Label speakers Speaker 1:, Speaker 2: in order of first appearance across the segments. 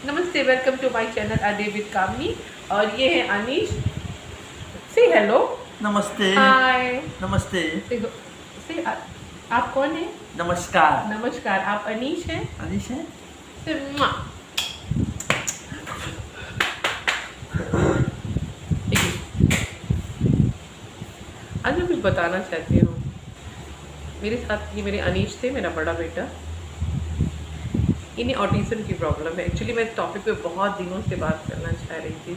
Speaker 1: नमस्ते, welcome to my channel a day with Kamini. और ये है अनीश। से हेलो।
Speaker 2: नमस्ते।
Speaker 1: हाय।
Speaker 2: नमस्ते।
Speaker 1: से से आप कौन है?
Speaker 2: नमस्कार।
Speaker 1: नमस्कार, आप अनीश हैं?
Speaker 2: अनीश है।
Speaker 1: से मुआ। देखिए, आज मैं कुछ बताना चाहती हूँ। मेरे साथ ये मेरे अनीश थे, मेरा बड़ा बेटा। इन्हें ऑटिज़म की प्रॉब्लम है। एक्चुअली मैं इस टॉपिक पे बहुत दिनों से बात करना चाह रही थी,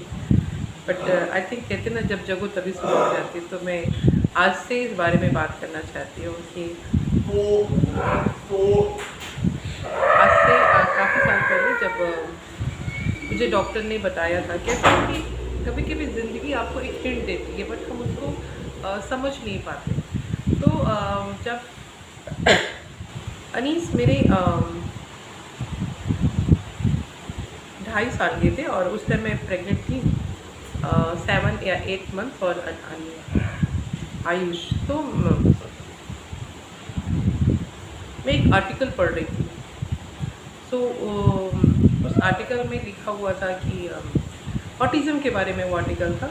Speaker 1: बट आई थिंक कहते हैं ना, जब जगो तभी सुबह हो जाती है। तो मैं आज से इस बारे में बात करना चाहती हूँ कि आज से काफ़ी साल पहले जब मुझे डॉक्टर ने बताया था, कहते हैं कि कभी कभी ज़िंदगी आपको एक हिंट देती है, बट हम उसको समझ नहीं पाते। तो जब अनीस मेरे 2.5 साल के थे और उस टाइम मैं प्रेग्नेंट थी, 7 या 8 मंथ। और आयुष तो मैं एक आर्टिकल पढ़ रही थी। सो उस आर्टिकल में लिखा हुआ था कि ऑटिज़म के बारे में वो आर्टिकल था।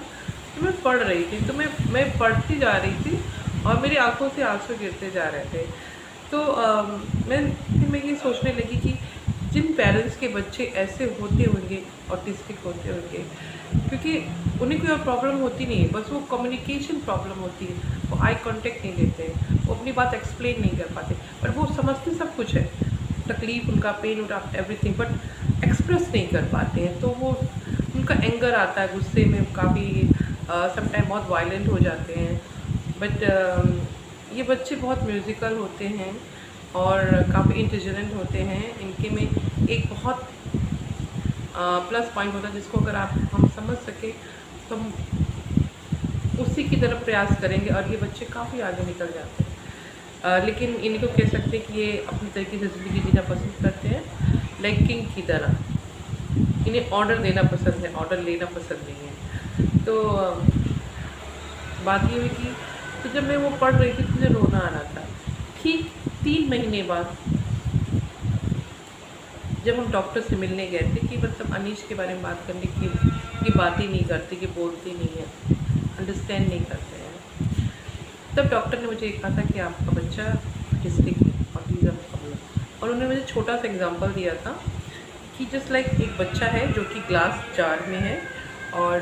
Speaker 1: तो मैं पढ़ रही थी, तो मैं पढ़ती जा रही थी और मेरी आंखों से आंसू गिरते जा रहे थे। तो मैं ये सोचने लगी कि जिन पेरेंट्स के बच्चे ऐसे होते होंगे, ऑटिस्टिक होते होंगे, क्योंकि उन्हें कोई और प्रॉब्लम होती नहीं है, बस वो कम्युनिकेशन प्रॉब्लम होती है। वो आई कांटेक्ट नहीं देते हैं, वो अपनी बात एक्सप्लेन नहीं कर पाते, बट वो समझते सब कुछ है, तकलीफ उनका, पेन उनका, एवरीथिंग, बट एक्सप्रेस नहीं कर पाते हैं। तो वो उनका एंगर आता है, गुस्से में काफ़ी समटाइम बहुत वायलेंट हो जाते हैं। बट ये बच्चे बहुत म्यूज़िकल होते हैं और काफ़ी इंटेलिजेंट होते हैं। इनके में एक बहुत प्लस पॉइंट होता है, जिसको अगर हम समझ सके तो हम उसी की तरफ प्रयास करेंगे और ये बच्चे काफ़ी आगे निकल जाते हैं। लेकिन इनको कह सकते हैं कि ये अपनी तरीके से ज़िंदगी जीना पसंद करते हैं, लाइक किंग की तरह। इन्हें ऑर्डर देना पसंद है, ऑर्डर लेना पसंद नहीं है। तो बात ये हुई कि तो जब मैं वो पढ़ रही थी तो मुझे रोना आ रहा था। ठीक 3 महीने बाद जब हम डॉक्टर से मिलने गए थे कि मतलब अनीश के बारे में बात करने की, ये बातें नहीं करते, कि बोलते नहीं है, अंडरस्टैंड नहीं करते हैं, तब डॉक्टर ने मुझे कहा था कि आपका बच्चा ऑटिस्टिक है, ऑटिज़म प्रॉब्लम। और उन्होंने मुझे छोटा सा एग्जांपल दिया था कि जस्ट लाइक एक बच्चा है जो कि ग्लास जार में है और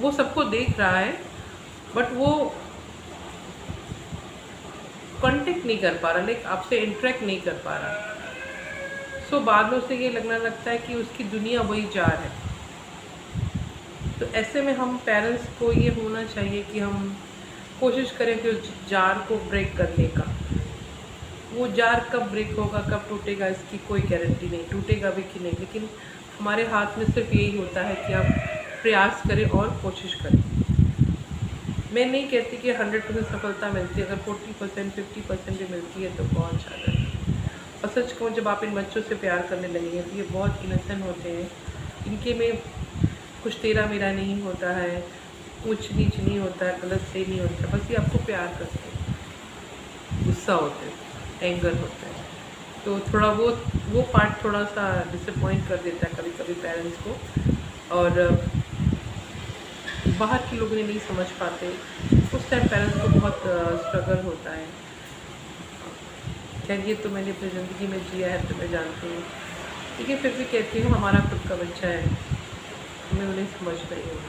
Speaker 1: वो सबको देख रहा है, बट वो कांटेक्ट नहीं कर पा रहा, लाइक आपसे इंटरेक्ट नहीं कर पा रहा। सो बाद में उसे ये लगने लगता है कि उसकी दुनिया वही जार है। तो ऐसे में हम पेरेंट्स को ये होना चाहिए कि हम कोशिश करें कि उस जार को ब्रेक करने का। वो जार कब ब्रेक होगा, कब टूटेगा, इसकी कोई गारंटी नहीं, टूटेगा भी कि नहीं, लेकिन हमारे हाथ में सिर्फ यही होता है कि आप प्रयास करें और कोशिश करें। मैं नहीं कहती कि 100% सफलता मिलती है, अगर 40% 50% भी मिलती है तो बहुत ज़्यादा है। और सच कहूँ, जब आप इन बच्चों से प्यार करने लगेंगे तो ये बहुत इनोसेंट होते हैं। इनके में कुछ तेरा मेरा नहीं होता है, ऊंच नीच नहीं होता है, गलत सही नहीं होता, बस ये आपको प्यार करते हैं, गुस्सा होते हैं, एंगर होता है। तो थोड़ा वो पार्ट थोड़ा सा डिसअपॉइंट कर देता है कभी कभी पेरेंट्स को, और बाहर के लोग इन्हें नहीं समझ पाते। उस टाइम पेरेंट्स को बहुत स्ट्रगल होता है। खैर, ये तो मैंने अपनी ज़िंदगी में जिया है तो मैं जानती हूँ, लेकिन फिर भी कहती हूँ हमारा खुद का बच्चा है, मैं उन्हें समझ रही हूँ।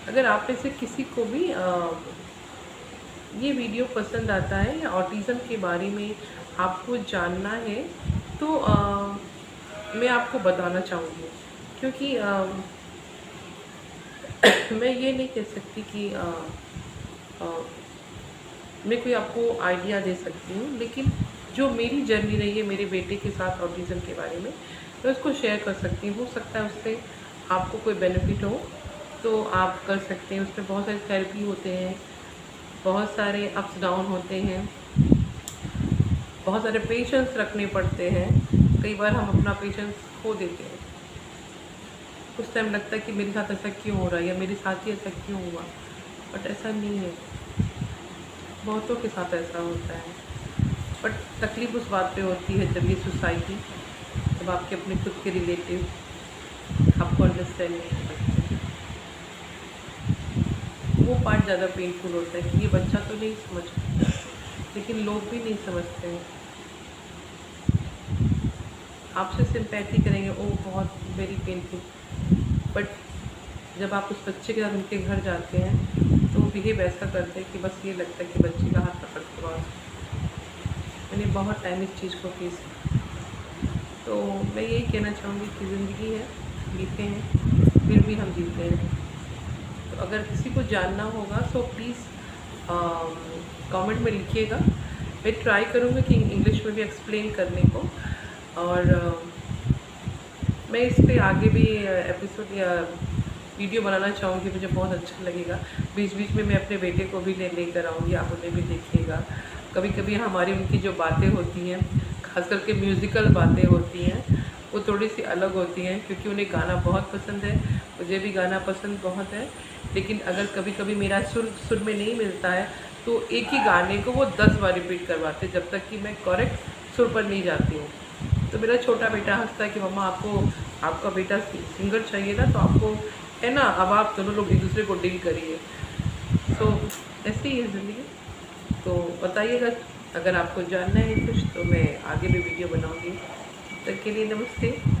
Speaker 1: अगर आप में से किसी को भी ये वीडियो पसंद आता है या ऑटिज़म के बारे में आपको जानना है, तो मैं आपको बताना चाहूँगी, क्योंकि मैं ये नहीं कह सकती कि अ, मैं कोई आपको आइडिया दे सकती हूँ, लेकिन जो मेरी जर्नी रही है मेरे बेटे के साथ ऑटिज़म के बारे में, मैं उसको शेयर कर सकती हूँ। हो सकता है उससे आपको कोई बेनिफिट हो, तो आप कर सकते हैं। उसमें बहुत सारे थेरेपी होते हैं, बहुत सारे अप्स डाउन होते हैं, बहुत सारे पेशेंस रखने पड़ते हैं। कई बार हम अपना पेशेंस खो देते हैं, उस टाइम लगता है कि मेरे साथ ऐसा क्यों हो रहा है या मेरे साथ ही ऐसा क्यों हुआ, बट ऐसा नहीं है, बहुतों के साथ ऐसा होता है। बट तकलीफ़ उस बात पे होती है जब ये सोसाइटी जब आपके अपने खुद के रिलेटिव आपको अंडरस्टैंड नहीं करते, वो पार्ट ज़्यादा पेनफुल होता है कि ये बच्चा तो नहीं समझ पाता, लेकिन लोग भी नहीं समझते हैं। आपसे सिंपैथी करेंगे, ओ बहुत वेरी पेनफुल, बट जब आप उस बच्चे के साथ उनके घर जाते हैं तो वो बिहेव ऐसा करते हैं कि बस ये लगता है कि बच्चे का हाथ पकड़ के बस। मैंने बहुत टाइम इस चीज़ को फेस किया। तो मैं यही कहना चाहूँगी कि ज़िंदगी है, जीते हैं, फिर भी हम जीते हैं। तो अगर किसी को जानना होगा तो प्लीज़ कमेंट में लिखिएगा। मैं ट्राई करूँगी कि इंग्लिश में भी एक्सप्लेन करने को, और मैं इस पे आगे भी एपिसोड या वीडियो बनाना चाहूँगी, मुझे बहुत अच्छा लगेगा। बीच बीच में मैं अपने बेटे को भी लेकर आऊँगी, आप उन्हें भी देखिएगा। कभी कभी हमारी उनकी जो बातें होती हैं, खास करके म्यूज़िकल बातें होती हैं, वो थोड़ी सी अलग होती हैं, क्योंकि उन्हें गाना बहुत पसंद है, मुझे भी गाना पसंद बहुत है। लेकिन अगर कभी कभी मेरा सुर सुर में नहीं मिलता है तो एक ही गाने को वो 10 बार रिपीट करवाते हैं, जब तक कि मैं करेक्ट सुर पर नहीं जाती हूँ। तो मेरा छोटा बेटा हंसता है कि मम्मा आपको आपका बेटा सिंगर चाहिए ना, तो आपको है ना, अब आप दोनों लोग एक दूसरे को डील करिए। सो ऐसी ही है ज़िंदगी। तो बताइएगा, अगर आपको जानना है कुछ तो मैं आगे भी वीडियो बनाऊँगी। तब तक के लिए नमस्ते।